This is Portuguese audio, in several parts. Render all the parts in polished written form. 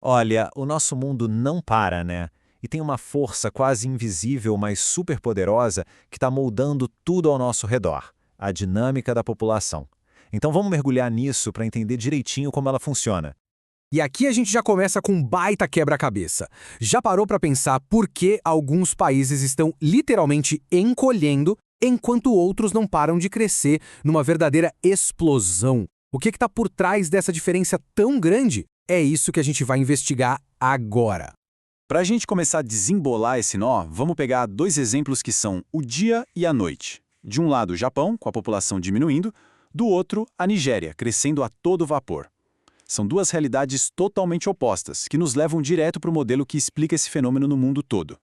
Olha, o nosso mundo não para, né? E tem uma força quase invisível, mas superpoderosa, que está moldando tudo ao nosso redor, a dinâmica da população. Então vamos mergulhar nisso para entender direitinho como ela funciona. E aqui a gente já começa com um baita quebra-cabeça. Já parou para pensar por que alguns países estão literalmente encolhendo, enquanto outros não param de crescer numa verdadeira explosão? O que está por trás dessa diferença tão grande? É isso que a gente vai investigar agora. Para a gente começar a desembolar esse nó, vamos pegar dois exemplos que são o dia e a noite. De um lado, o Japão, com a população diminuindo, do outro, a Nigéria, crescendo a todo vapor. São duas realidades totalmente opostas, que nos levam direto para o modelo que explica esse fenômeno no mundo todo.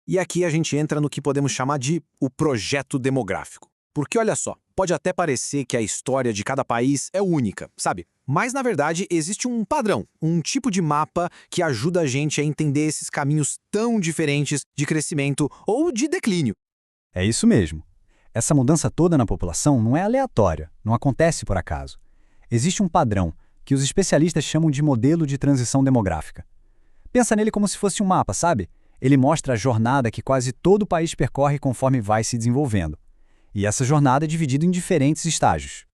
E aqui a gente entra no que podemos chamar de o projeto demográfico. Porque olha só, pode até parecer que a história de cada país é única, sabe? Mas na verdade existe um padrão, um tipo de mapa que ajuda a gente a entender esses caminhos tão diferentes de crescimento ou de declínio. É isso mesmo. Essa mudança toda na população não é aleatória, não acontece por acaso. Existe um padrão, que os especialistas chamam de modelo de transição demográfica. Pensa nele como se fosse um mapa, sabe? Ele mostra a jornada que quase todo o país percorre conforme vai se desenvolvendo. E essa jornada é dividida em diferentes estágios.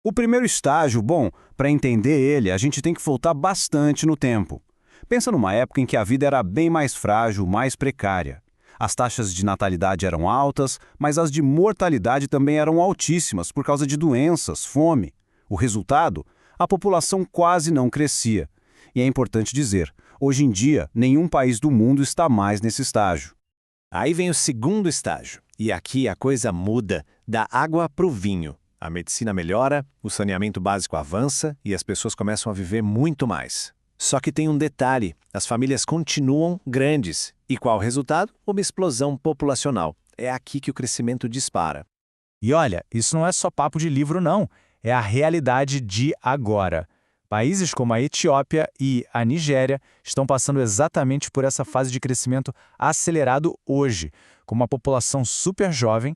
O primeiro estágio, bom, para entender ele, a gente tem que voltar bastante no tempo. Pensa numa época em que a vida era bem mais frágil, mais precária. As taxas de natalidade eram altas, mas as de mortalidade também eram altíssimas por causa de doenças, fome. O resultado? A população quase não crescia. E é importante dizer, hoje em dia, nenhum país do mundo está mais nesse estágio. Aí vem o segundo estágio, e aqui a coisa muda, da água para o vinho. A medicina melhora, o saneamento básico avança e as pessoas começam a viver muito mais. Só que tem um detalhe, as famílias continuam grandes. E qual o resultado? Uma explosão populacional. É aqui que o crescimento dispara. E olha, isso não é só papo de livro não, é a realidade de agora. Países como a Etiópia e a Nigéria estão passando exatamente por essa fase de crescimento acelerado hoje, com uma população super jovem.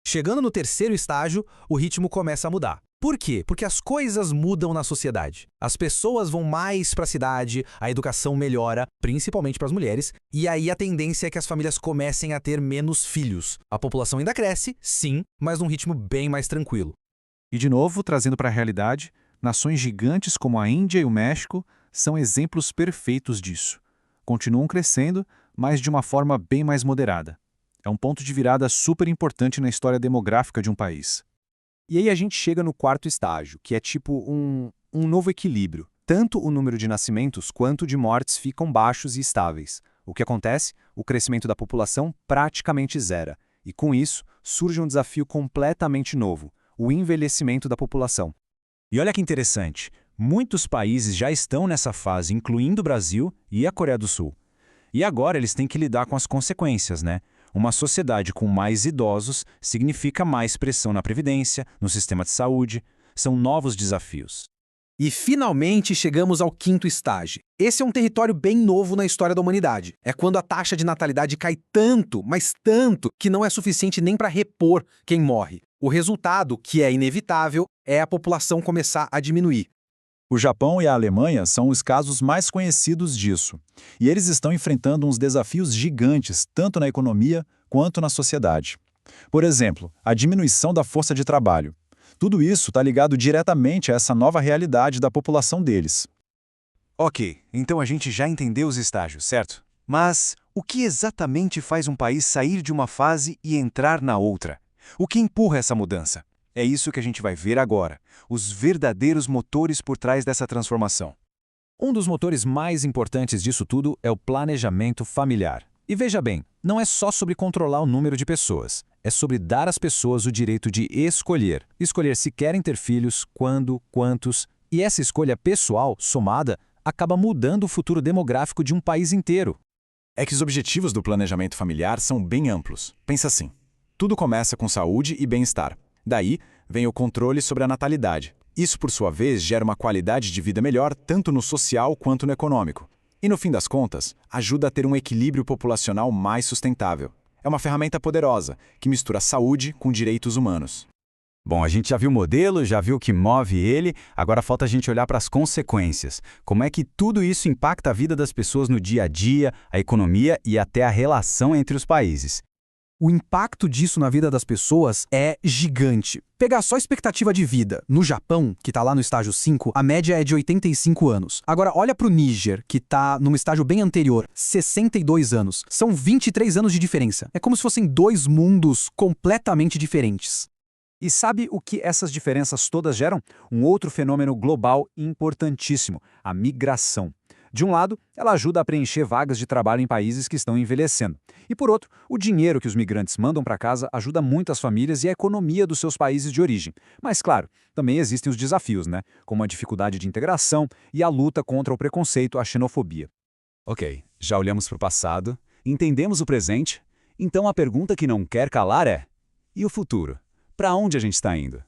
Chegando no terceiro estágio, o ritmo começa a mudar. Por quê? Porque as coisas mudam na sociedade. As pessoas vão mais para a cidade, a educação melhora, principalmente para as mulheres, e aí a tendência é que as famílias comecem a ter menos filhos. A população ainda cresce, sim, mas num ritmo bem mais tranquilo. E de novo, trazendo para a realidade, nações gigantes como a Índia e o México são exemplos perfeitos disso. Continuam crescendo, mas de uma forma bem mais moderada. É um ponto de virada super importante na história demográfica de um país. E aí a gente chega no quarto estágio, que é tipo um novo equilíbrio. Tanto o número de nascimentos quanto de mortes ficam baixos e estáveis. O que acontece? O crescimento da população praticamente zera. E com isso, surge um desafio completamente novo, o envelhecimento da população. E olha que interessante, muitos países já estão nessa fase, incluindo o Brasil e a Coreia do Sul. E agora eles têm que lidar com as consequências, né? Uma sociedade com mais idosos significa mais pressão na previdência, no sistema de saúde. São novos desafios. E finalmente chegamos ao quinto estágio. Esse é um território bem novo na história da humanidade. É quando a taxa de natalidade cai tanto, mas tanto, que não é suficiente nem para repor quem morre. O resultado, que é inevitável, é a população começar a diminuir. O Japão e a Alemanha são os casos mais conhecidos disso. E eles estão enfrentando uns desafios gigantes, tanto na economia quanto na sociedade. Por exemplo, a diminuição da força de trabalho. Tudo isso está ligado diretamente a essa nova realidade da população deles. Ok, então a gente já entendeu os estágios, certo? Mas o que exatamente faz um país sair de uma fase e entrar na outra? O que empurra essa mudança? É isso que a gente vai ver agora, os verdadeiros motores por trás dessa transformação. Um dos motores mais importantes disso tudo é o planejamento familiar. E veja bem, não é só sobre controlar o número de pessoas. É sobre dar às pessoas o direito de escolher. Escolher se querem ter filhos, quando, quantos. E essa escolha pessoal, somada, acaba mudando o futuro demográfico de um país inteiro. É que os objetivos do planejamento familiar são bem amplos. Pensa assim, tudo começa com saúde e bem-estar. Daí, vem o controle sobre a natalidade. Isso, por sua vez, gera uma qualidade de vida melhor tanto no social quanto no econômico. E, no fim das contas, ajuda a ter um equilíbrio populacional mais sustentável. É uma ferramenta poderosa, que mistura saúde com direitos humanos. Bom, a gente já viu o modelo, já viu o que move ele, agora falta a gente olhar para as consequências. Como é que tudo isso impacta a vida das pessoas no dia a dia, a economia e até a relação entre os países. O impacto disso na vida das pessoas é gigante. Pegar só a expectativa de vida. No Japão, que está lá no estágio 5, a média é de 85 anos. Agora, olha para o Níger, que está num estágio bem anterior, 62 anos. São 23 anos de diferença. É como se fossem dois mundos completamente diferentes. E sabe o que essas diferenças todas geram? Um outro fenômeno global importantíssimo, a migração. De um lado, ela ajuda a preencher vagas de trabalho em países que estão envelhecendo. E por outro, o dinheiro que os migrantes mandam para casa ajuda muito as famílias e a economia dos seus países de origem. Mas, claro, também existem os desafios, né? Como a dificuldade de integração e a luta contra o preconceito, a xenofobia. Ok, já olhamos para o passado, entendemos o presente, então a pergunta que não quer calar é: e o futuro? Para onde a gente está indo?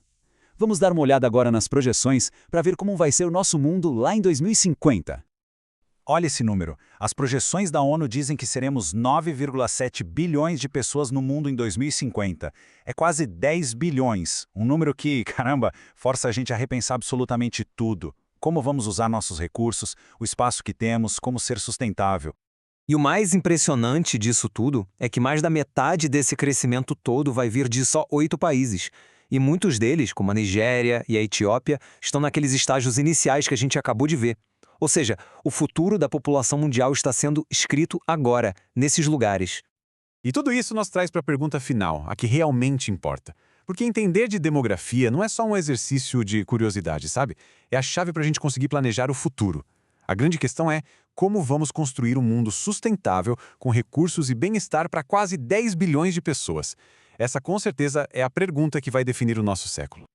Vamos dar uma olhada agora nas projeções para ver como vai ser o nosso mundo lá em 2050. Olha esse número. As projeções da ONU dizem que seremos 9,7 bilhões de pessoas no mundo em 2050. É quase 10 bilhões. Um número que, caramba, força a gente a repensar absolutamente tudo. Como vamos usar nossos recursos, o espaço que temos, como ser sustentável. E o mais impressionante disso tudo é que mais da metade desse crescimento todo vai vir de só 8 países. E muitos deles, como a Nigéria e a Etiópia, estão naqueles estágios iniciais que a gente acabou de ver. Ou seja, o futuro da população mundial está sendo escrito agora, nesses lugares. E tudo isso nos traz para a pergunta final, a que realmente importa. Porque entender de demografia não é só um exercício de curiosidade, sabe? É a chave para a gente conseguir planejar o futuro. A grande questão é como vamos construir um mundo sustentável com recursos e bem-estar para quase 10 bilhões de pessoas. Essa, com certeza, é a pergunta que vai definir o nosso século.